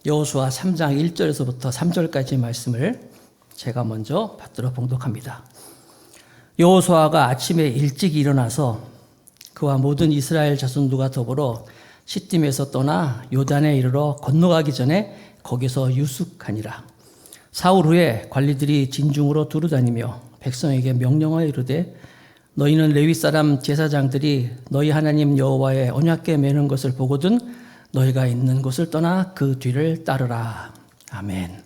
여호수아 3장 1절에서부터 3절까지 말씀을 제가 먼저 받들어 봉독합니다. 여호수아가 아침에 일찍 일어나서 그와 모든 이스라엘 자손들과 더불어 시딤에서 떠나 요단에 이르러 건너가기 전에 거기서 유숙하니라. 사흘 후에 관리들이 진중으로 두루다니며 백성에게 명령하여 이르되 너희는 레위 사람 제사장들이 너희 하나님 여호와의 언약궤 매는 것을 보거든 너희가 있는 곳을 떠나 그 뒤를 따르라. 아멘.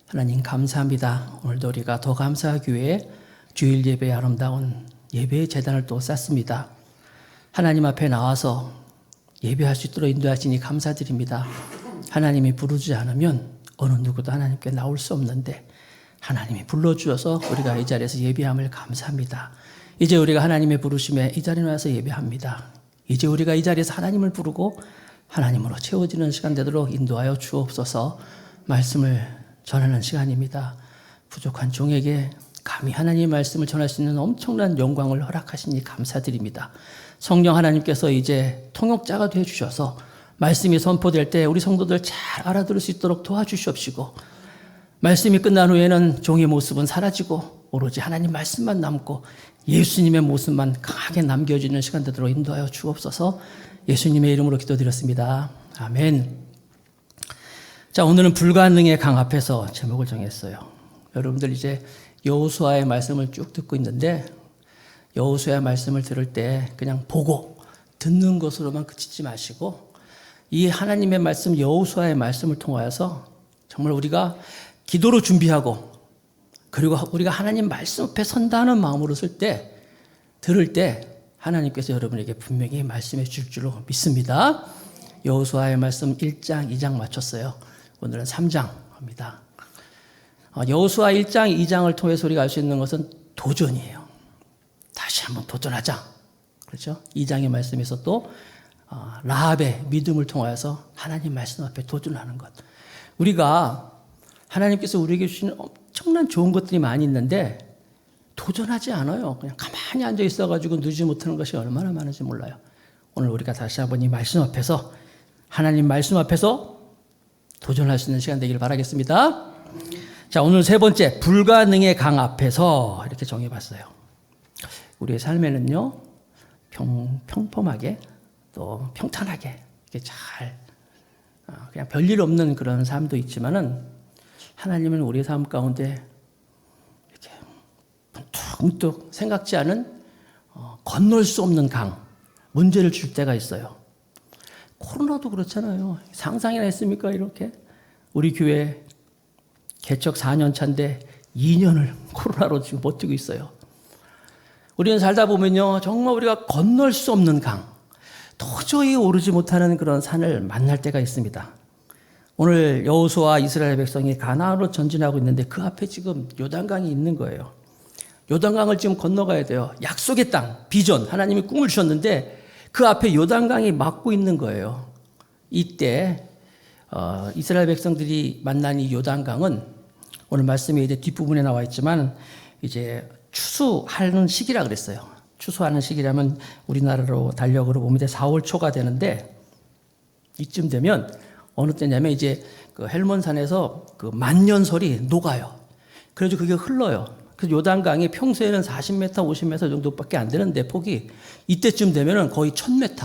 하나님 감사합니다. 오늘도 우리가 더 감사하기 위해 주일 예배의 아름다운 예배의 제단을 또 쌓습니다. 하나님 앞에 나와서 예배할 수 있도록 인도하시니 감사드립니다. 하나님이 부르지 않으면 어느 누구도 하나님께 나올 수 없는데 하나님이 불러주셔서 우리가 이 자리에서 예배함을 감사합니다. 이제 우리가 하나님의 부르심에 이 자리에 와서 예배합니다. 이제 우리가 이 자리에서 하나님을 부르고 하나님으로 채워지는 시간 되도록 인도하여 주옵소서. 말씀을 전하는 시간입니다. 부족한 종에게 감히 하나님의 말씀을 전할 수 있는 엄청난 영광을 허락하시니 감사드립니다. 성령 하나님께서 이제 통역자가 되어주셔서 말씀이 선포될 때 우리 성도들 잘 알아들을 수 있도록 도와주시옵시고 말씀이 끝난 후에는 종의 모습은 사라지고 오로지 하나님 말씀만 남고 예수님의 모습만 강하게 남겨지는 시간 되도록 인도하여 주옵소서. 예수님의 이름으로 기도드렸습니다. 아멘. 자, 오늘은 불가능의 강 앞에서 제목을 정했어요. 여러분들 이제 여호수아의 말씀을 쭉 듣고 있는데 여호수아의 말씀을 들을 때 그냥 보고 듣는 것으로만 그치지 마시고 이 하나님의 말씀 여호수아의 말씀을 통하여서 정말 우리가 기도로 준비하고 그리고 우리가 하나님 말씀 앞에 선다는 마음으로 들을 때 하나님께서 여러분에게 분명히 말씀해 주실 줄로 믿습니다. 여호수아의 말씀 1장, 2장 마쳤어요. 오늘은 3장 합니다. 여호수아 1장, 2장을 통해서 우리가 알 수 있는 것은 도전이에요. 다시 한번 도전하자. 그렇죠? 2장의 말씀에서 또 라합의 믿음을 통하여서 하나님 말씀 앞에 도전하는 것. 우리가 하나님께서 우리에게 주시는 엄청난 좋은 것들이 많이 있는데 도전하지 않아요. 그냥 가만히 앉아 있어가지고 누리지 못하는 것이 얼마나 많은지 몰라요. 오늘 우리가 다시 한번 이 말씀 앞에서 하나님 말씀 앞에서 도전할 수 있는 시간 되기를 바라겠습니다. 자, 오늘 세 번째 불가능의 강 앞에서 이렇게 정해봤어요. 우리의 삶에는요 평범하게 또 평탄하게 이렇게 잘 그냥 별일 없는 그런 삶도 있지만은 하나님은 우리의 삶 가운데 이렇게 문득 생각지 않은 건널 수 없는 강, 문제를 줄 때가 있어요. 코로나도 그렇잖아요. 상상이나 했습니까? 이렇게 우리 교회 개척 4년 차인데 2년을 코로나로 지금 버티고 있어요. 우리는 살다 보면요 정말 우리가 건널 수 없는 강, 도저히 오르지 못하는 그런 산을 만날 때가 있습니다. 오늘 여호수아와 이스라엘 백성이 가나안으로 전진하고 있는데 그 앞에 지금 요단강이 있는 거예요. 요단강을 지금 건너가야 돼요. 약속의 땅, 비전, 하나님이 꿈을 주셨는데 그 앞에 요단강이 막고 있는 거예요. 이때 이스라엘 백성들이 만난 이 요단강은 오늘 말씀이 이제 뒷부분에 나와 있지만 이제 추수하는 시기라 그랬어요. 추수하는 시기라면 우리나라로 달력으로 보면 이제 4월 초가 되는데 이쯤 되면 어느 때냐면 이제 그 헬몬산에서 그 만년설이 녹아요. 그래서 그게 흘러요. 그래서 요단강이 평소에는 40m, 50m 정도밖에 안 되는데 폭이 이때쯤 되면은 거의 1000m,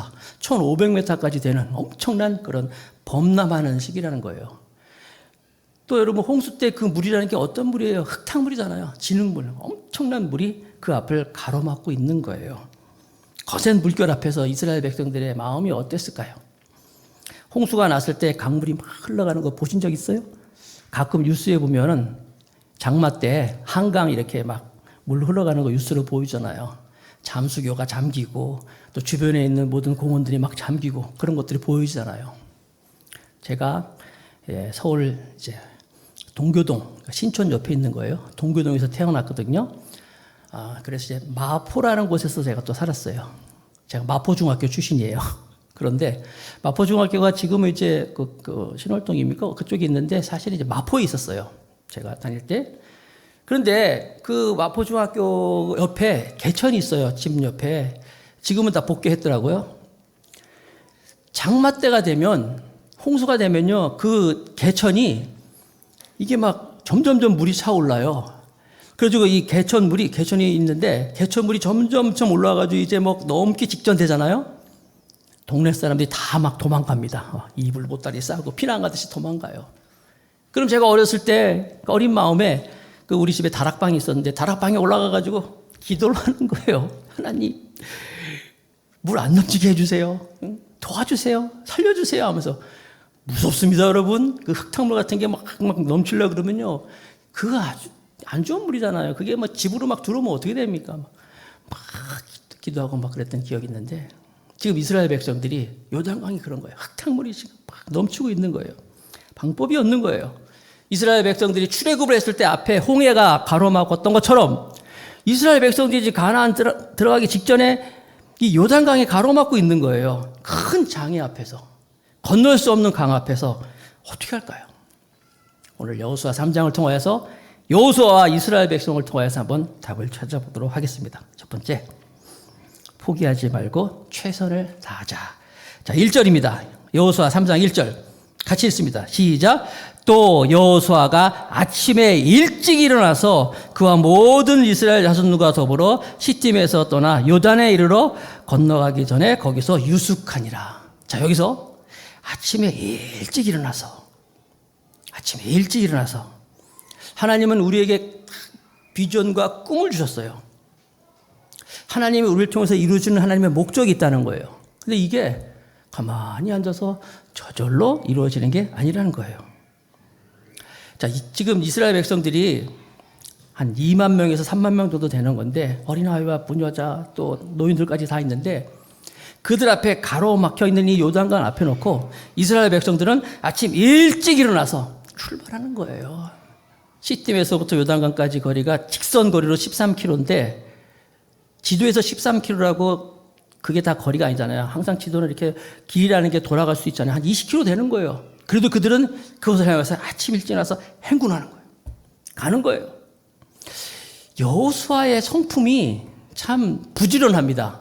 1500m까지 되는 엄청난 그런 범람하는 시기라는 거예요. 또 여러분 홍수 때 그 물이라는 게 어떤 물이에요? 흙탕물이잖아요. 진흙물. 엄청난 물이 그 앞을 가로막고 있는 거예요. 거센 물결 앞에서 이스라엘 백성들의 마음이 어땠을까요? 홍수가 났을 때 강물이 막 흘러가는 거 보신 적 있어요? 가끔 뉴스에 보면은 장마 때 한강 이렇게 막 물 흘러가는 거 뉴스로 보이잖아요. 잠수교가 잠기고 또 주변에 있는 모든 공원들이 막 잠기고 그런 것들이 보이잖아요. 제가 서울 이제 동교동 신촌 옆에 있는 거예요. 동교동에서 태어났거든요. 그래서 이제 마포라는 곳에서 제가 또 살았어요. 제가 마포중학교 출신이에요. 그런데 마포중학교가 지금은 이제 그 신월동입니까? 그쪽에 있는데 사실 이제 마포에 있었어요. 제가 다닐 때. 그런데 그 마포중학교 옆에 개천이 있어요. 집 옆에. 지금은 다 복개했더라고요. 장마 때가 되면 홍수가 되면요, 그 개천이 이게 막 점점점 물이 차올라요. 그래가지고 이 개천이 있는데 개천물이 점점점 올라와가지고 이제 뭐 넘기 직전 되잖아요. 동네 사람들이 다 막 도망갑니다. 이불 보따리 싸고 피난 가듯이 도망가요. 그럼 제가 어렸을 때 어린 마음에 그 우리 집에 다락방이 있었는데 다락방에 올라가가지고 기도를 하는 거예요. 하나님, 물 안 넘치게 해주세요. 도와주세요. 살려주세요. 하면서 무섭습니다, 여러분. 그 흙탕물 같은 게 막 넘치려고 그러면요. 그거 아주 안 좋은 물이잖아요. 그게 뭐 집으로 막 들어오면 어떻게 됩니까? 막 기도하고 막 그랬던 기억이 있는데 지금 이스라엘 백성들이 요단강이 그런 거예요. 흙탕물이 지금 막 넘치고 있는 거예요. 방법이 없는 거예요. 이스라엘 백성들이 출애굽을 했을 때 앞에 홍해가 가로막았던 것처럼 이스라엘 백성들이 이제 가나안 들어가기 직전에 이 요단강이 가로막고 있는 거예요. 큰 장애 앞에서, 건널 수 없는 강 앞에서 어떻게 할까요? 오늘 여호수아 3장을 통하여서 여호수아와 이스라엘 백성을 통하여서 한번 답을 찾아보도록 하겠습니다. 첫 번째, 포기하지 말고 최선을 다하자. 자, 1절입니다. 여호수아 3장 1절 같이 읽습니다. 시작. 또 여호수아가 아침에 일찍 일어나서 그와 모든 이스라엘 자손들과 더불어 시팀에서 떠나 요단에 이르러 건너가기 전에 거기서 유숙하니라. 자, 여기서 아침에 일찍 일어나서 하나님은 우리에게 비전과 꿈을 주셨어요. 하나님이 우리를 통해서 이루어지는 하나님의 목적이 있다는 거예요. 근데 이게 가만히 앉아서 저절로 이루어지는 게 아니라는 거예요. 자, 지금 이스라엘 백성들이 한 2만 명에서 3만 명 정도 되는 건데 어린아이와 부녀자 또 노인들까지 다 있는데 그들 앞에 가로막혀 있는 이 요단강 앞에 놓고 이스라엘 백성들은 아침 일찍 일어나서 출발하는 거예요. 시팀에서부터 요단강까지 거리가 직선 거리로 13km인데 지도에서 13km라고 그게 다 거리가 아니잖아요. 항상 지도는 이렇게 길이라는 게 돌아갈 수 있잖아요. 한 20km 되는 거예요. 그래도 그들은 그곳을 향해서 아침 일찍 나서 행군하는 거예요. 가는 거예요. 여호수아의 성품이 참 부지런합니다.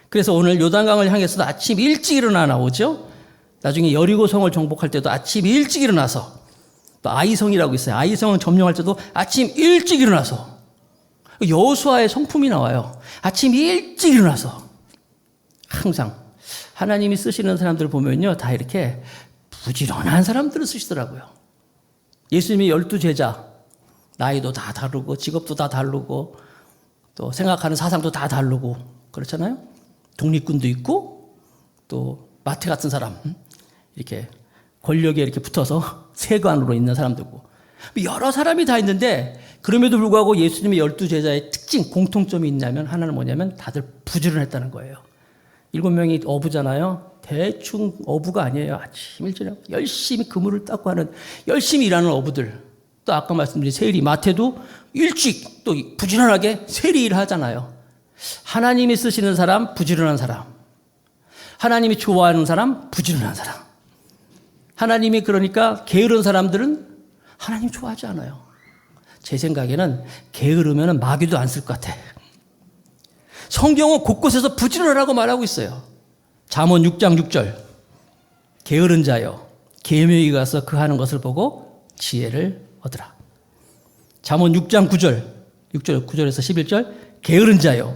그래서 오늘 요단강을 향해서도 아침 일찍 일어나 나오죠. 나중에 여리고성을 정복할 때도 아침 일찍 일어나서 또 아이성이라고 있어요. 아이성을 점령할 때도 아침 일찍 일어나서 여호수아의 성품이 나와요. 아침 일찍 일어나서 항상 하나님이 쓰시는 사람들 보면요, 다 이렇게 부지런한 사람들을 쓰시더라고요. 예수님이 12제자, 나이도 다 다르고 직업도 다 다르고 또 생각하는 사상도 다 다르고 그렇잖아요. 독립군도 있고 또 마태 같은 사람, 이렇게 권력에 이렇게 붙어서 세관으로 있는 사람도 있고 여러 사람이 다 있는데 그럼에도 불구하고 예수님의 12제자의 특징, 공통점이 있냐면 하나는 뭐냐면 다들 부지런했다는 거예요. 7명이 어부잖아요. 대충 어부가 아니에요. 아침 일찍 열심히 그물을 닦고 하는 열심히 일하는 어부들. 또 아까 말씀드린 세리, 마태도 일찍 또 부지런하게 세리 일을 하잖아요. 하나님이 쓰시는 사람, 부지런한 사람. 하나님이 좋아하는 사람, 부지런한 사람. 하나님이 그러니까 게으른 사람들은 하나님 좋아하지 않아요. 제 생각에는 게으르면 마귀도 안 쓸 것 같아. 성경은 곳곳에서 부지런하라고 말하고 있어요. 잠언 6장 6절. 게으른 자여 계명이 가서 그 하는 것을 보고 지혜를 얻으라. 잠언 6장 9절. 9절에서 11절. 게으른 자여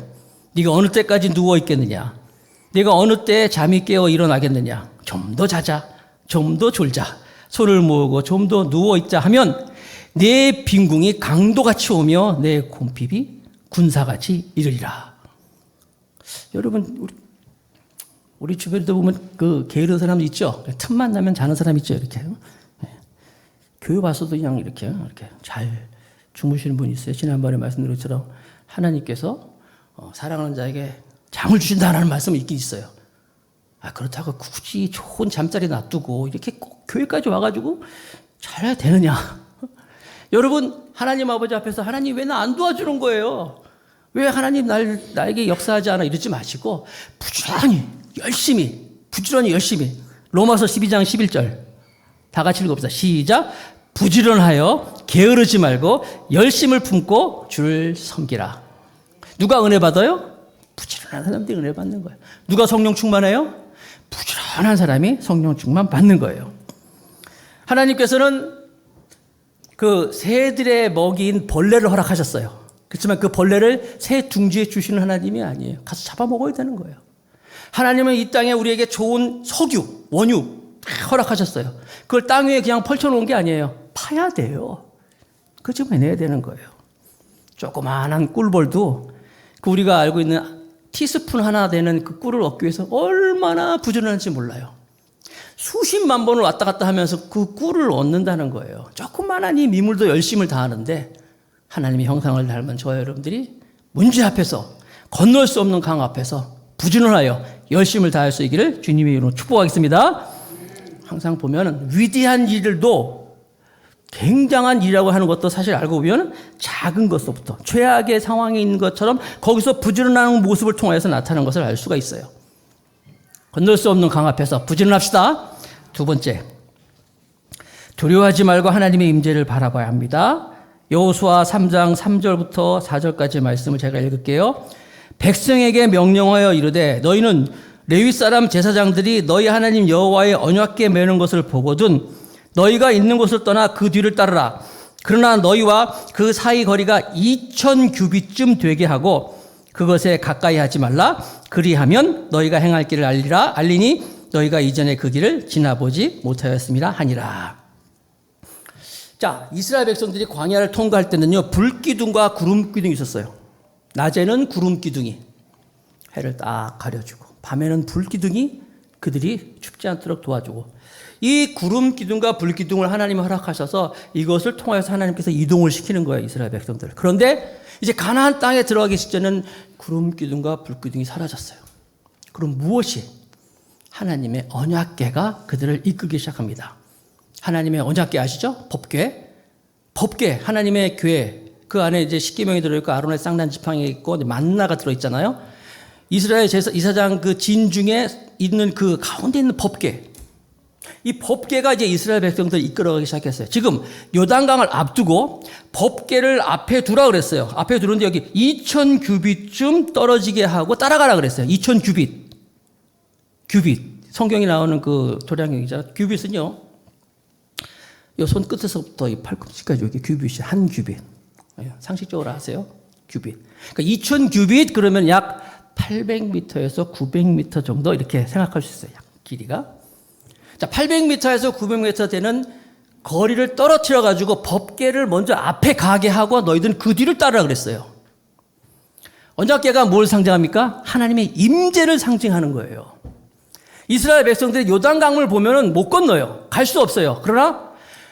네가 어느 때까지 누워 있겠느냐. 네가 어느 때 잠이 깨어 일어나겠느냐. 좀 더 자자. 좀 더 졸자. 손을 모으고 좀 더 누워 있자 하면 내 빈궁이 강도같이 오며 내 곰핍이 군사같이 이르리라. 여러분, 우리 주변에도 보면 그 게으른 사람 있죠? 틈만 나면 자는 사람 있죠? 이렇게. 교회 와서도 그냥 이렇게 잘 주무시는 분이 있어요. 지난번에 말씀드린 것처럼 하나님께서 사랑하는 자에게 잠을 주신다는 말씀이 있긴 있어요. 그렇다고 굳이 좋은 잠자리 놔두고 이렇게 꼭 교회까지 와가지고 잘해야 되느냐? 여러분, 하나님 아버지 앞에서 하나님 왜 나 안 도와주는 거예요? 왜 하나님 나에게 역사하지 않아? 이러지 마시고 부지런히 열심히 로마서 12장 11절 다 같이 읽어봅시다. 시작. 부지런하여 게으르지 말고 열심을 품고 주를 섬기라. 누가 은혜 받아요? 부지런한 사람들이 은혜 받는 거예요. 누가 성령 충만해요? 부지런한 사람이 성령 충만 받는 거예요. 하나님께서는 그 새들의 먹이인 벌레를 허락하셨어요. 그렇지만 그 벌레를 새 둥지에 주시는 하나님이 아니에요. 가서 잡아먹어야 되는 거예요. 하나님은 이 땅에 우리에게 좋은 석유, 원유 허락하셨어요. 그걸 땅 위에 그냥 펼쳐놓은 게 아니에요. 파야 돼요. 끄집어내야 되는 거예요. 조그마한 꿀벌도 그 우리가 알고 있는 티스푼 하나 되는 그 꿀을 얻기 위해서 얼마나 부지런한지 몰라요. 수십만 번을 왔다 갔다 하면서 그 꿀을 얻는다는 거예요. 조그마한 이 미물도 열심을 다하는데 하나님의 형상을 닮은 저와 여러분들이 문제 앞에서 건널 수 없는 강 앞에서 부지런하여 열심을 다할 수 있기를 주님의 이름으로 축복하겠습니다. 항상 보면 위대한 일들도 굉장한 일이라고 하는 것도 사실 알고 보면 작은 것부터 최악의 상황에 있는 것처럼 거기서 부지런한 모습을 통해서 나타나는 것을 알 수가 있어요. 건널 수 없는 강 앞에서 부지런합시다. 두 번째, 두려워하지 말고 하나님의 임재를 바라봐야 합니다. 여호수아 3장 3절부터 4절까지 말씀을 제가 읽을게요. 백성에게 명령하여 이르되 너희는 레위 사람 제사장들이 너희 하나님 여호와의 언약궤 매는 것을 보거든 너희가 있는 곳을 떠나 그 뒤를 따르라. 그러나 너희와 그 사이 거리가 2000 규빗쯤 되게 하고 그것에 가까이 하지 말라. 그리하면 너희가 행할 길을 알리니 너희가 이전에 그 길을 지나보지 못하였습니다 하니라. 자, 이스라엘 백성들이 광야를 통과할 때는요, 불기둥과 구름기둥이 있었어요. 낮에는 구름기둥이 해를 딱 가려주고, 밤에는 불기둥이 그들이 춥지 않도록 도와주고, 이 구름기둥과 불기둥을 하나님이 허락하셔서 이것을 통해서 하나님께서 이동을 시키는 거예요, 이스라엘 백성들. 그런데 이제 가나안 땅에 들어가기 직전에는 구름기둥과 불기둥이 사라졌어요. 그럼 무엇이? 하나님의 언약궤가 그들을 이끌기 시작합니다. 하나님의 언약궤 아시죠? 법궤. 법궤, 하나님의 궤. 그 안에 이제 십계명이 들어있고 아론의 쌍난 지팡이 있고 만나가 들어있잖아요. 이스라엘 이사장 그 진 중에 있는 그 가운데 있는 법궤. 이 법궤가 이제 이스라엘 백성들을 이끌어가기 시작했어요. 지금 요단강을 앞두고 법궤를 앞에 두라 그랬어요. 앞에 두는데 여기 2000 규빗쯤 떨어지게 하고 따라가라 그랬어요. 2000 규빗. 규빗. 성경에 나오는 그 도량경이잖아요. 규빗은요, 이 손끝에서부터 이 팔꿈치까지 여기 규빗이 한 규빗. 상식적으로 아세요? 규빗. 그러니까 2000 규빗 그러면 약 800m에서 900m 정도 이렇게 생각할 수 있어요. 길이가. 자, 800m에서 900m 되는 거리를 떨어뜨려 가지고 법궤를 먼저 앞에 가게 하고 너희들은 그 뒤를 따르라 그랬어요. 언약궤가 뭘 상징합니까? 하나님의 임재를 상징하는 거예요. 이스라엘 백성들이 요단강을 보면은 못 건너요. 갈 수 없어요. 그러나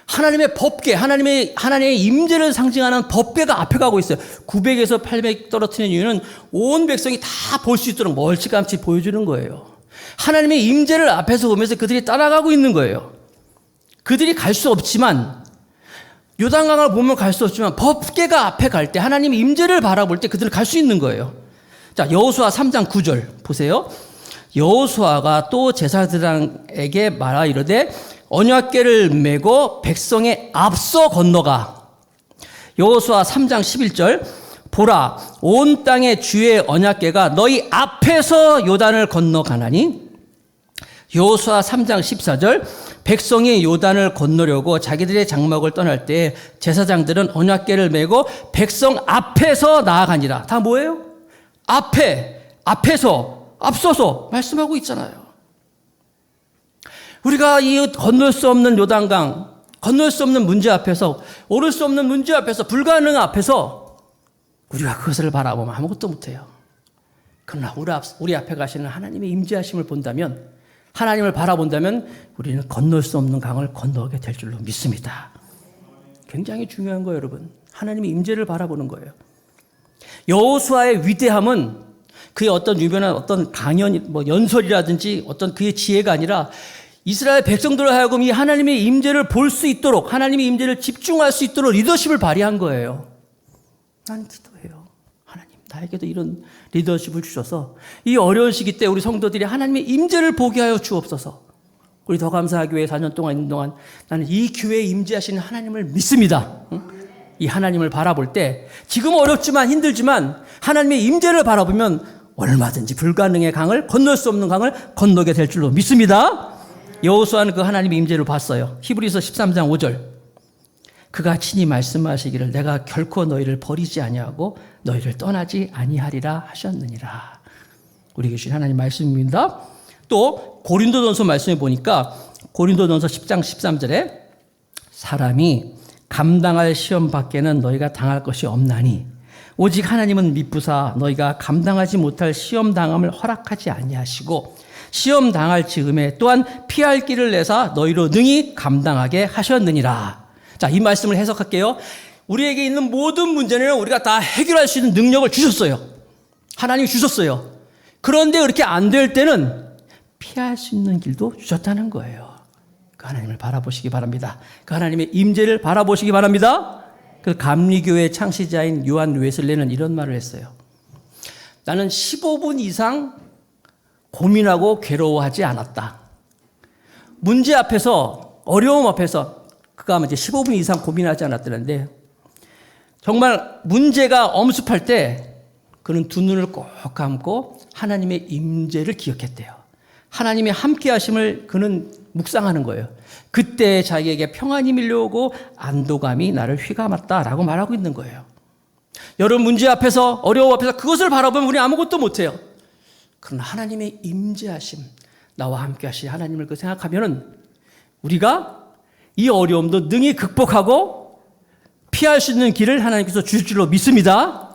하나님의 법궤, 하나님의 임재를 상징하는 법궤가 앞에 가고 있어요. 900에서 800 떨어뜨리는 이유는 온 백성이 다 볼 수 있도록 멀찌감치 보여주는 거예요. 하나님의 임재를 앞에서 보면서 그들이 따라가고 있는 거예요. 그들이 갈 수 없지만, 요단강을 보면 갈 수 없지만 법궤가 앞에 갈 때, 하나님의 임재를 바라볼 때 그들은 갈 수 있는 거예요. 자, 여호수아 3장 9절 보세요. 여호수아가 또 제사장에게 말하 이르되 언약궤를 메고 백성의 앞서 건너가. 여호수아 3장 11절 보라 온 땅의 주의 언약궤가 너희 앞에서 요단을 건너가나니. 여호수아 3장 14절 백성이 요단을 건너려고 자기들의 장막을 떠날 때 제사장들은 언약궤를 메고 백성 앞에서 나아가니라. 다 뭐예요? 앞에서 앞서서 말씀하고 있잖아요. 우리가 이 건널 수 없는 요단강, 건널 수 없는 문제 앞에서, 오를 수 없는 문제 앞에서, 불가능 앞에서 우리가 그것을 바라보면 아무것도 못해요. 그러나 우리 앞에 가시는 하나님의 임재하심을 본다면, 하나님을 바라본다면 우리는 건널 수 없는 강을 건너게 될 줄로 믿습니다. 굉장히 중요한 거예요, 여러분. 하나님의 임재를 바라보는 거예요. 여호수아의 위대함은 그의 어떤 유명한 어떤 강연, 연설이라든지 어떤 그의 지혜가 아니라 이스라엘 백성들을 하여금 이 하나님의 임재를 볼 수 있도록, 하나님의 임재를 집중할 수 있도록 리더십을 발휘한 거예요. 나는 기도해요. 하나님, 나에게도 이런 리더십을 주셔서 이 어려운 시기 때 우리 성도들이 하나님의 임재를 보게 하여 주옵소서. 우리 더 감사하 교회 4년 동안 있는 동안 나는 이 교회에 임재하시는 하나님을 믿습니다. 이 하나님을 바라볼 때 지금 어렵지만 힘들지만 하나님의 임재를 바라보면 얼마든지 불가능의 강을, 건널 수 없는 강을 건너게 될 줄로 믿습니다. 여호수아는 그 하나님의 임재를 봤어요. 히브리서 13장 5절. 그가 친히 말씀하시기를 내가 결코 너희를 버리지 아니하고 너희를 떠나지 아니하리라 하셨느니라. 우리에게 주신 하나님 말씀입니다. 또 고린도전서 말씀해 보니까 고린도전서 10장 13절에 사람이 감당할 시험 밖에는 너희가 당할 것이 없나니 오직 하나님은 미쁘사 너희가 감당하지 못할 시험 당함을 허락하지 아니하시고 시험 당할 즈음에 또한 피할 길을 내사 너희로 능히 감당하게 하셨느니라. 자, 이 말씀을 해석할게요. 우리에게 있는 모든 문제는 우리가 다 해결할 수 있는 능력을 주셨어요. 하나님이 주셨어요. 그런데 그렇게 안 될 때는 피할 수 있는 길도 주셨다는 거예요. 그 하나님을 바라보시기 바랍니다. 그 하나님의 임재를 바라보시기 바랍니다. 그 감리교회 창시자인 요한 웨슬레는 이런 말을 했어요. 나는 15분 이상 고민하고 괴로워하지 않았다. 문제 앞에서, 어려움 앞에서 그가 이제 15분 이상 고민하지 않았다는데 정말 문제가 엄습할 때 그는 두 눈을 꼭 감고 하나님의 임재를 기억했대요. 하나님의 함께 하심을 그는 묵상하는 거예요. 그때 자기에게 평안이 밀려오고 안도감이 나를 휘감았다라고 말하고 있는 거예요. 여러분 문제 앞에서 어려움 앞에서 그것을 바라보면 우리 아무것도 못해요. 그러나 하나님의 임재하심, 나와 함께 하신 하나님을 그 생각하면은 우리가 이 어려움도 능히 극복하고 피할 수 있는 길을 하나님께서 주실 줄로 믿습니다.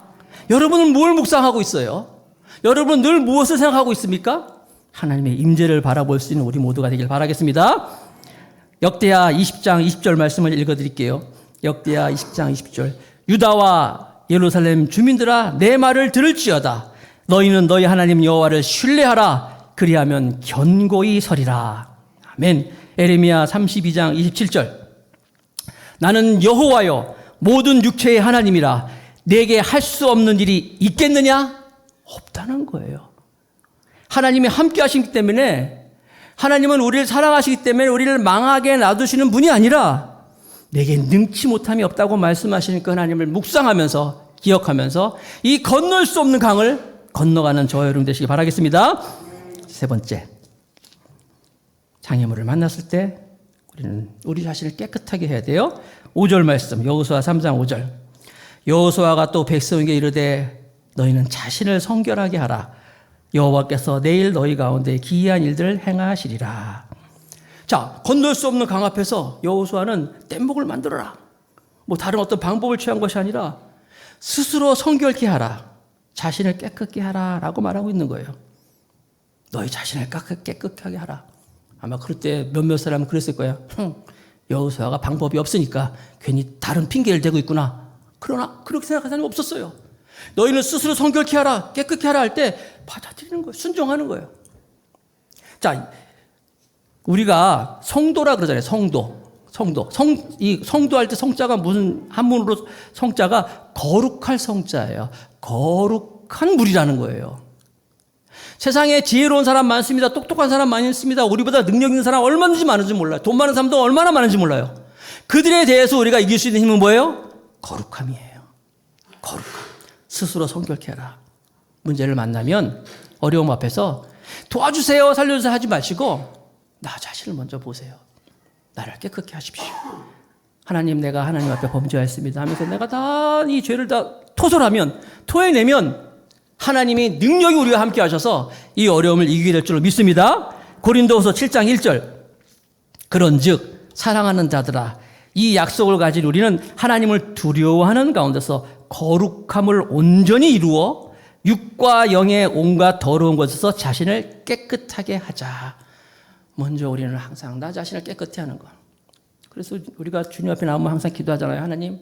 여러분은 뭘 묵상하고 있어요? 여러분은 늘 무엇을 생각하고 있습니까? 하나님의 임재를 바라볼 수 있는 우리 모두가 되길 바라겠습니다. 역대하 20장 20절 말씀을 읽어드릴게요. 역대하 20장 20절. 유다와 예루살렘 주민들아 내 말을 들을지어다. 너희는 너희 하나님 여호와를 신뢰하라. 그리하면 견고히 서리라. 아멘. 에레미야 32장 27절. 나는 여호와여 모든 육체의 하나님이라. 내게 할 수 없는 일이 있겠느냐? 없다는 거예요. 하나님이 함께 하시기 때문에, 하나님은 우리를 사랑하시기 때문에 우리를 망하게 놔두시는 분이 아니라 내게 능치 못함이 없다고 말씀하시니까 하나님을 묵상하면서 기억하면서 이 건널 수 없는 강을 건너가는 저와 여러분 되시기 바라겠습니다. 세 번째, 장애물을 만났을 때 우리는 우리 자신을 깨끗하게 해야 돼요. 5절 말씀, 여호수아 3장 5절. 여호수아가 또 백성에게 이르되 너희는 자신을 성결하게 하라. 여호와께서 내일 너희 가운데 기이한 일들을 행하시리라. 자, 건널 수 없는 강 앞에서 여호수아는 뗏목을 만들어라. 뭐 다른 어떤 방법을 취한 것이 아니라 스스로 성결케 하라. 자신을 깨끗게 하라라고 말하고 있는 거예요. 너희 자신을 깨끗하게 하라. 아마 그럴 때 몇몇 사람은 그랬을 거야. 여호수아가 방법이 없으니까 괜히 다른 핑계를 대고 있구나. 그러나 그렇게 생각하는 사람이 없었어요. 너희는 스스로 성결케 하라, 깨끗게 하라 할 때 받아들이는 거예요. 순종하는 거예요. 자, 우리가 성도라 그러잖아요. 이 성도할 때 성자가 무슨 한문으로 성자가 거룩할 성자예요. 거룩한 물이라는 거예요. 세상에 지혜로운 사람 많습니다. 똑똑한 사람 많이 있습니다. 우리보다 능력 있는 사람 얼마든지 많은지 몰라요. 돈 많은 사람도 얼마나 많은지 몰라요. 그들에 대해서 우리가 이길 수 있는 힘은 뭐예요? 거룩함이에요. 거룩함. 스스로 성결케 하라. 문제를 만나면 어려움 앞에서 도와주세요, 살려주세요 하지 마시고 나 자신을 먼저 보세요. 나를 깨끗게 하십시오. 하나님, 내가 하나님 앞에 범죄하였습니다 하면서 내가 다 이 죄를 다 토해내면 하나님이 능력이 우리와 함께 하셔서 이 어려움을 이기게 될 줄로 믿습니다. 고린도후서 7장 1절. 그런즉 사랑하는 자들아 이 약속을 가진 우리는 하나님을 두려워하는 가운데서 거룩함을 온전히 이루어 육과 영의 온갖 더러운 것에서 자신을 깨끗하게 하자. 먼저 우리는 항상 나 자신을 깨끗히 하는 것. 그래서 우리가 주님 앞에 나오면 항상 기도하잖아요. 하나님,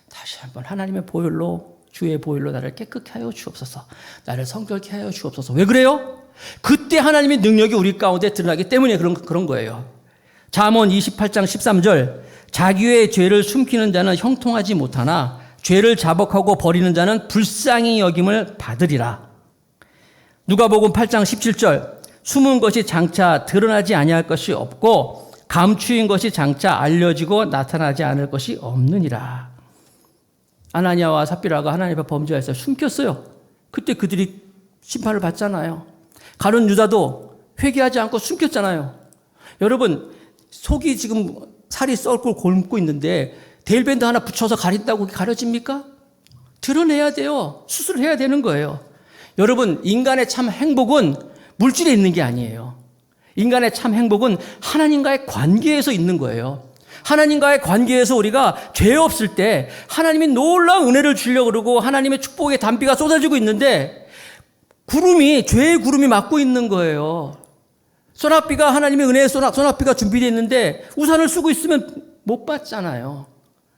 다시 한번 하나님의 보혈로, 주의 보혈로 나를 깨끗게 하여 주옵소서. 나를 성결케 하여 주옵소서. 왜 그래요? 그때 하나님의 능력이 우리 가운데 드러나기 때문에 그런 거예요. 잠언 28장 13절. 자기의 죄를 숨기는 자는 형통하지 못하나 죄를 자복하고 버리는 자는 불쌍히 여김을 받으리라. 누가복음 8장 17절. 숨은 것이 장차 드러나지 아니할 것이 없고 감추인 것이 장차 알려지고 나타나지 않을 것이 없느니라. 아나니아와 삽비라가 하나님 앞에 범죄해서 숨겼어요. 그때 그들이 심판을 받잖아요. 가룟 유다도 회개하지 않고 숨겼잖아요. 여러분, 속이 지금 살이 썩고 곪고 있는데 데일밴드 하나 붙여서 가린다고 가려집니까? 드러내야 돼요. 수술을 해야 되는 거예요. 여러분, 인간의 참 행복은 물질에 있는 게 아니에요. 인간의 참 행복은 하나님과의 관계에서 있는 거예요. 하나님과의 관계에서 우리가 죄 없을 때 하나님이 놀라운 은혜를 주려고 그러고 하나님의 축복의 단비가 쏟아지고 있는데 죄의 구름이 막고 있는 거예요. 소낙비가 하나님의 은혜의 소낙비가 준비되어 있는데 우산을 쓰고 있으면 못 받잖아요.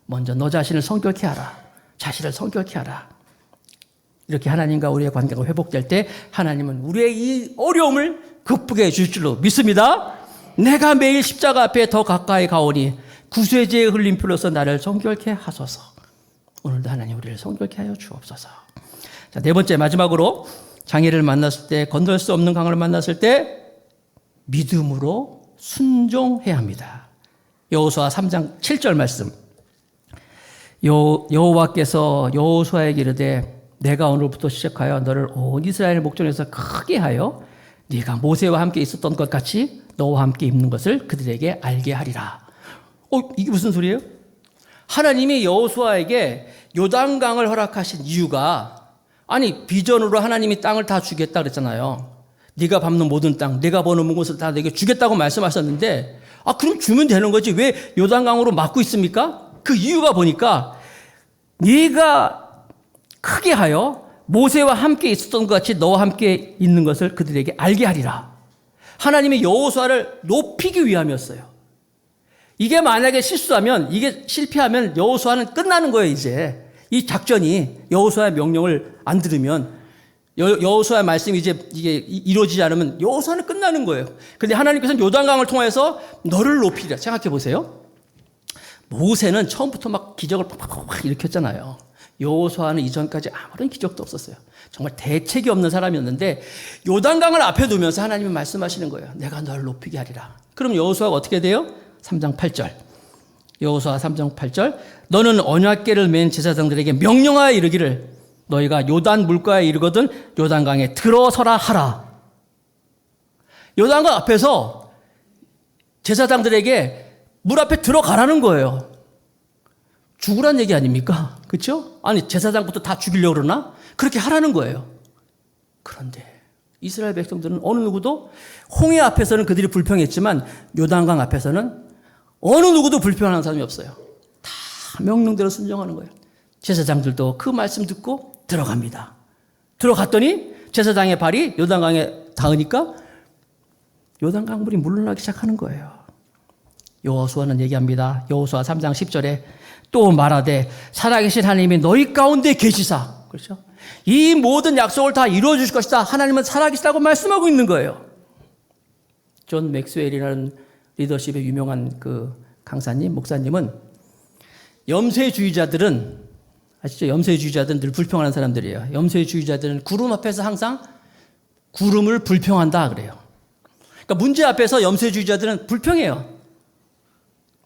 먼저 너 자신을 성결케 하라. 자신을 성결케 하라. 이렇게 하나님과 우리의 관계가 회복될 때 하나님은 우리의 이 어려움을 극복해 주실 줄로 믿습니다. 내가 매일 십자가 앞에 더 가까이 가오니 구세주의 흘린 피로서 나를 성결케 하소서. 오늘도 하나님 우리를 성결케 하여 주옵소서. 자, 네 번째 마지막으로 장애를 만났을 때, 건널 수 없는 강을 만났을 때 믿음으로 순종해야 합니다. 여호수아 3장 7절 말씀. 여호와께서 여호수아에게 이르되 내가 오늘부터 시작하여 너를 온 이스라엘 목전에서 크게 하여 네가 모세와 함께 있었던 것 같이 너와 함께 있는 것을 그들에게 알게 하리라. 이게 무슨 소리예요? 하나님이 여호수아에게 요단강을 허락하신 이유가, 아니 비전으로 하나님이 땅을 다 주겠다 그랬잖아요. 네가 밟는 모든 땅, 내가 보는 모든 것을 다 내게 주겠다고 말씀하셨는데, 그럼 주면 되는 거지 왜 요단강으로 막고 있습니까? 그 이유가 보니까 네가 크게 하여 모세와 함께 있었던 것 같이 너와 함께 있는 것을 그들에게 알게 하리라. 하나님의 여호수아를 높이기 위함이었어요. 이게 만약에 실수하면, 이게 실패하면 여호수아는 끝나는 거예요. 이제 이 작전이 여호수아의 명령을 안 들으면, 여호수아의 말씀이 이게 이루어지지 않으면 여호수아는 끝나는 거예요. 그런데 하나님께서는 요단강을 통해서 너를 높이리라. 생각해 보세요. 모세는 처음부터 막 기적을 팍팍팍 일으켰잖아요. 여호수아는 이전까지 아무런 기적도 없었어요. 정말 대책이 없는 사람이었는데 요단강을 앞에 두면서 하나님이 말씀하시는 거예요. 내가 너를 높이게 하리라. 그럼 여호수아가 어떻게 돼요? 3장 8절. 여호수아 3장 8절. 너는 언약궤를 맨 제사장들에게 명령하여 이르기를 너희가 요단 물가에 이르거든 요단강에 들어서라 하라. 요단강 앞에서 제사장들에게 물 앞에 들어가라는 거예요. 죽으란 얘기 아닙니까? 그렇죠? 아니 제사장부터 다 죽이려고 그러나? 그렇게 하라는 거예요. 그런데 이스라엘 백성들은 어느 누구도, 홍해 앞에서는 그들이 불평했지만 요단강 앞에서는 어느 누구도 불평하는 사람이 없어요. 다 명령대로 순종하는 거예요. 제사장들도 그 말씀 듣고 들어갑니다. 들어갔더니 제사장의 발이 요단강에 닿으니까 요단강 물이 물러나기 시작하는 거예요. 여호수아는 얘기합니다. 여호수아 3장 10절에 또 말하되 살아계신 하나님이 너희 가운데 계시사, 그렇죠? 이 모든 약속을 다 이루어 주실 것이다. 하나님은 살아계시다고 말씀하고 있는 거예요. 존 맥스웰이라는 리더십의 유명한 그 강사님, 목사님은 염세주의자들은, 아시죠? 염세주의자들은 늘 불평하는 사람들이에요. 염세주의자들은 구름 앞에서 항상 구름을 불평한다 그래요. 그러니까 문제 앞에서 염세주의자들은 불평해요.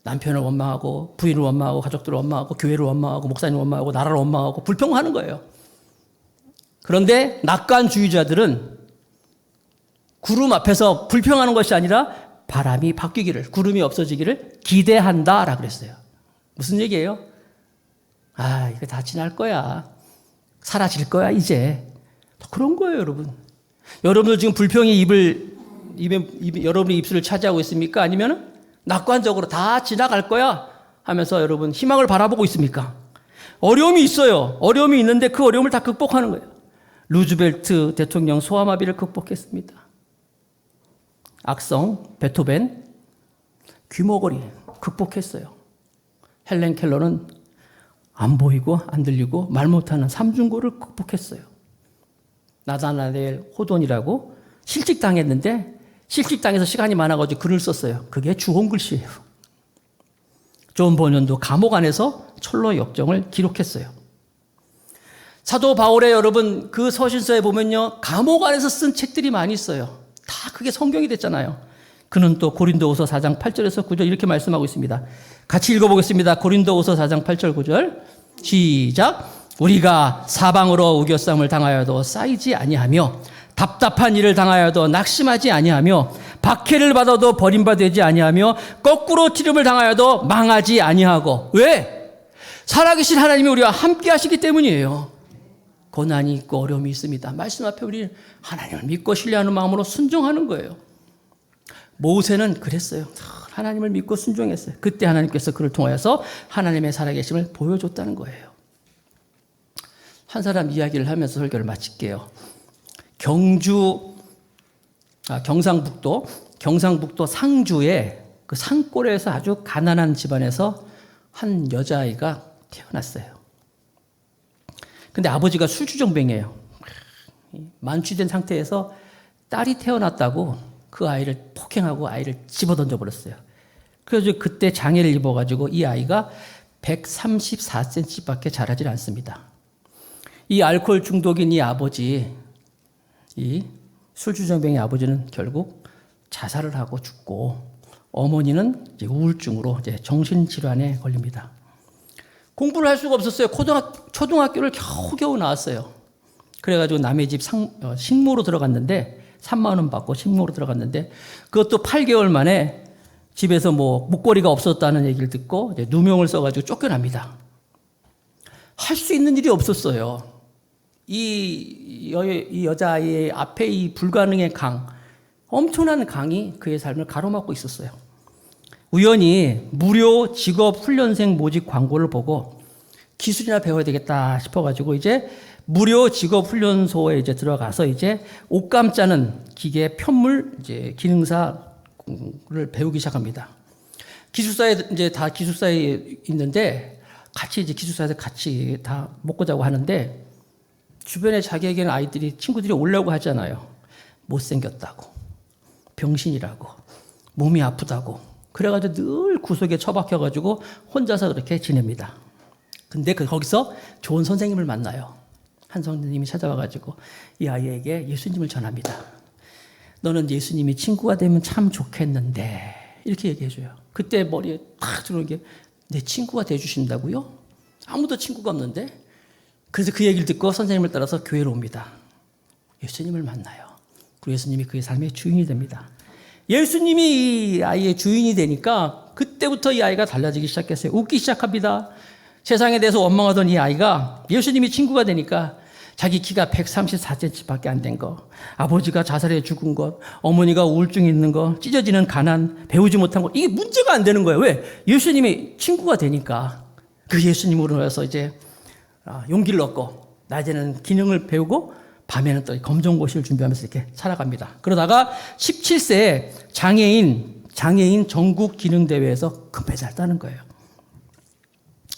남편을 원망하고 부인을 원망하고 가족들을 원망하고 교회를 원망하고 목사님을 원망하고 나라를 원망하고 불평하는 거예요. 그런데 낙관주의자들은 구름 앞에서 불평하는 것이 아니라 바람이 바뀌기를, 구름이 없어지기를 기대한다라고 그랬어요. 무슨 얘기예요? 이거 다 지날 거야. 사라질 거야 이제. 그런 거예요, 여러분. 여러분들 지금 불평이 여러분의 입술을 차지하고 있습니까? 아니면 낙관적으로 다 지나갈 거야 하면서 여러분 희망을 바라보고 있습니까? 어려움이 있어요. 어려움이 있는데 그 어려움을 다 극복하는 거예요. 루즈벨트 대통령 소아마비를 극복했습니다. 악성 베토벤 귀머거리 극복했어요. 헬렌 켈러는 안 보이고 안 들리고 말 못하는 삼중고를 극복했어요. 나다나엘 호돈이라고 실직당했는데 실직당해서 시간이 많아가지고 글을 썼어요. 그게 주홍글씨예요. 존 버년도 감옥 안에서 철로 역정을 기록했어요. 사도 바울의 여러분 그 서신서에 보면요, 감옥 안에서 쓴 책들이 많이 있어요. 다 그게 성경이 됐잖아요. 그는 또 고린도후서 4장 8절에서 9절 이렇게 말씀하고 있습니다. 같이 읽어보겠습니다. 고린도후서 4장 8절 9절 시작. 우리가 사방으로 우겨쌈을 당하여도 쌓이지 아니하며 답답한 일을 당하여도 낙심하지 아니하며 박해를 받아도 버림받지 아니하며 거꾸로 트림을 당하여도 망하지 아니하고. 왜? 살아계신 하나님이 우리와 함께 하시기 때문이에요. 고난이 있고 어려움이 있습니다. 말씀 앞에 우리는 하나님을 믿고 신뢰하는 마음으로 순종하는 거예요. 모세는 그랬어요. 하나님을 믿고 순종했어요. 그때 하나님께서 그를 통하여서 하나님의 살아계심을 보여줬다는 거예요. 한 사람 이야기를 하면서 설교를 마칠게요. 경상북도 상주의 그 산골에서 아주 가난한 집안에서 한 여자아이가 태어났어요. 근데 아버지가 술주정뱅이에요. 만취된 상태에서 딸이 태어났다고 그 아이를 폭행하고 아이를 집어던져 버렸어요. 그래서 그때 장애를 입어가지고 이 아이가 134cm밖에 자라질 않습니다. 이 알코올 중독인 이 아버지, 이 술주정뱅이 아버지는 결국 자살을 하고 죽고, 어머니는 이제 우울증으로 이제 정신질환에 걸립니다. 공부를 할 수가 없었어요. 초등학교를 겨우겨우 나왔어요. 그래가지고 남의 집 식모로 들어갔는데 3만 원 받고 식모로 들어갔는데, 그것도 8개월 만에 집에서 뭐 목걸이가 없었다는 얘기를 듣고 이제 누명을 써가지고 쫓겨납니다. 할 수 있는 일이 없었어요. 이 여자아이의 앞에 이 불가능의 엄청난 강이 그의 삶을 가로막고 있었어요. 우연히 무료 직업 훈련생 모집 광고를 보고 기술이나 배워야 되겠다 싶어가지고 이제 무료 직업 훈련소에 이제 들어가서 이제 옷감 짜는 기계 편물 이제 기능사를 배우기 시작합니다. 기술사에 이제 다 기술사에 있는데 같이 이제 기술사에서 같이 다 먹고 자고 하는데, 주변에 자기에게는 친구들이 오려고 하잖아요. 못생겼다고, 병신이라고, 몸이 아프다고. 그래가지고 늘 구석에 처박혀가지고 혼자서 그렇게 지냅니다. 근데 거기서 좋은 선생님을 만나요. 한 선생님이 찾아와가지고 이 아이에게 예수님을 전합니다. 너는 예수님이 친구가 되면 참 좋겠는데, 이렇게 얘기해줘요. 그때 머리에 탁 들어오는 게, 내 친구가 돼주신다고요? 아무도 친구가 없는데? 그래서 그 얘기를 듣고 선생님을 따라서 교회로 옵니다. 예수님을 만나요. 그리고 예수님이 그의 삶의 주인이 됩니다. 예수님이 이 아이의 주인이 되니까 그때부터 이 아이가 달라지기 시작했어요. 웃기 시작합니다. 세상에 대해서 원망하던 이 아이가 예수님이 친구가 되니까 자기 키가 134cm밖에 안 된 거, 아버지가 자살해 죽은 것, 어머니가 우울증 있는 거, 찢어지는 가난, 배우지 못한 거, 이게 문제가 안 되는 거예요. 왜? 예수님이 친구가 되니까. 그 예수님으로 해서 이제 용기를 얻고 낮에는 기능을 배우고 밤에는 또 검정고시를 준비하면서 이렇게 살아갑니다. 그러다가 17세에 장애인 전국 기능 대회에서 금메달을 따는 거예요.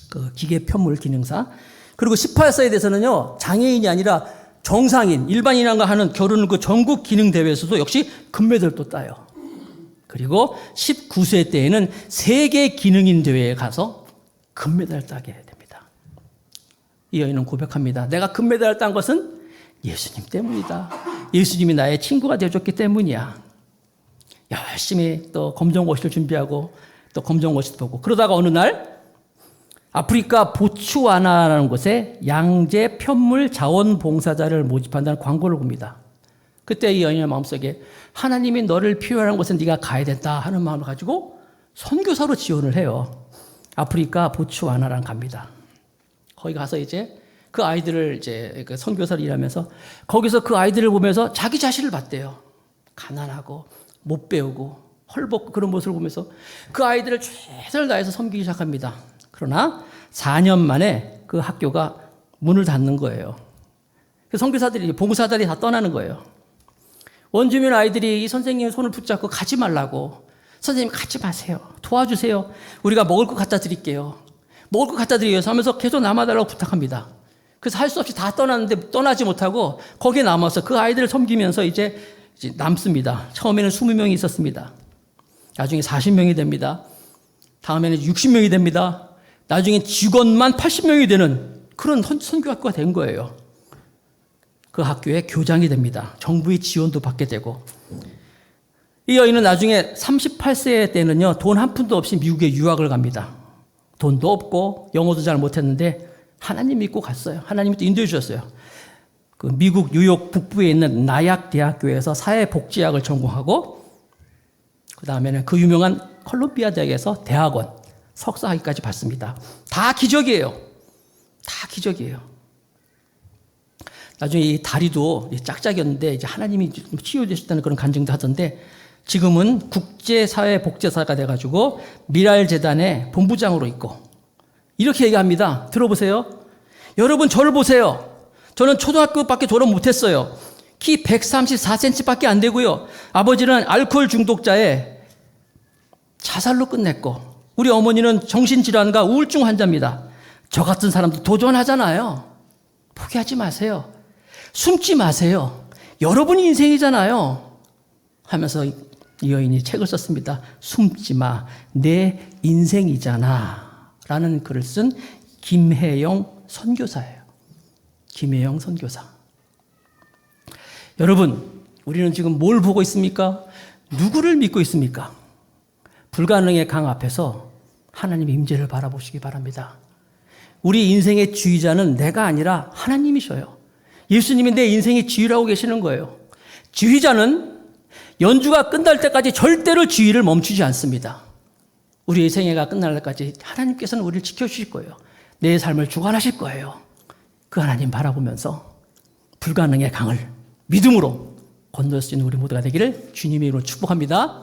그 기계 편물 기능사. 그리고 18세에 대해서는요, 장애인이 아니라 정상인, 일반인과 하는 결혼을 그 전국 기능 대회에서도 역시 금메달을 또 따요. 그리고 19세 때에는 세계 기능인 대회에 가서 금메달을 따게 됩니다. 이 여인은 고백합니다. 내가 금메달을 딴 것은 예수님 때문이다. 예수님이 나의 친구가 되어줬기 때문이야. 열심히 또 검정고시를 준비하고 또 검정고시도 보고, 그러다가 어느 날 아프리카 보츠와나라는 곳에 양재 편물 자원봉사자를 모집한다는 광고를 봅니다. 그때 이 여인의 마음속에 하나님이 너를 필요한 곳에 네가 가야 된다 하는 마음을 가지고 선교사로 지원을 해요. 아프리카 보츠와나랑 갑니다. 거기 가서 이제 그 아이들을 이제 그 선교사를 일하면서 거기서 그 아이들을 보면서 자기 자신을 봤대요. 가난하고 못 배우고 헐벗고 그런 모습을 보면서 그 아이들을 최선을 다해서 섬기기 시작합니다. 그러나 4년 만에 그 학교가 문을 닫는 거예요. 그 선교사들이, 봉사자들이 다 떠나는 거예요. 원주민 아이들이 이 선생님의 손을 붙잡고 가지 말라고, 선생님 가지 마세요, 도와주세요, 우리가 먹을 거 갖다 드릴게요, 먹을 거 갖다 드리겠어 하면서 계속 남아달라고 부탁합니다. 그래서 할 수 없이 다 떠났는데 떠나지 못하고 거기에 남아서 그 아이들을 섬기면서 이제 남습니다. 처음에는 20명이 있었습니다. 나중에 40명이 됩니다. 다음에는 60명이 됩니다. 나중에 직원만 80명이 되는 그런 선교학교가 된 거예요. 그 학교의 교장이 됩니다. 정부의 지원도 받게 되고. 이 여인은 나중에 38세 때는요, 돈 한 푼도 없이 미국에 유학을 갑니다. 돈도 없고 영어도 잘 못했는데 하나님 믿고 갔어요. 하나님이 또 인도해 주셨어요. 그 미국 뉴욕 북부에 있는 나약 대학교에서 사회복지학을 전공하고 그 다음에는 그 유명한 콜롬비아 대학에서 대학원, 석사학위까지 받습니다. 다 기적이에요. 다 기적이에요. 나중에 이 다리도 짝짝이었는데 이제 하나님이 치유되셨다는 그런 간증도 하던데 지금은 국제사회복지사가 돼가지고 미랄재단의 본부장으로 있고 이렇게 얘기합니다. 들어보세요. 여러분 저를 보세요. 저는 초등학교밖에 졸업 못했어요. 키 134cm밖에 안 되고요. 아버지는 알코올 중독자에 자살로 끝냈고 우리 어머니는 정신질환과 우울증 환자입니다. 저 같은 사람도 도전하잖아요. 포기하지 마세요. 숨지 마세요. 여러분이 인생이잖아요. 하면서 이 여인이 책을 썼습니다. 숨지 마. 내 인생이잖아. 라는 글을 쓴 김혜영 선교사예요. 김혜영 선교사. 여러분, 우리는 지금 뭘 보고 있습니까? 누구를 믿고 있습니까? 불가능의 강 앞에서 하나님의 임재를 바라보시기 바랍니다. 우리 인생의 지휘자는 내가 아니라 하나님이셔요. 예수님이 내 인생의 지휘라고 계시는 거예요. 지휘자는 연주가 끝날 때까지 절대로 지휘를 멈추지 않습니다. 우리의 생애가 끝날 때까지 하나님께서는 우리를 지켜주실 거예요. 내 삶을 주관하실 거예요. 그 하나님 바라보면서 불가능의 강을 믿음으로 건널 수 있는 우리 모두가 되기를 주님의 이름으로 축복합니다.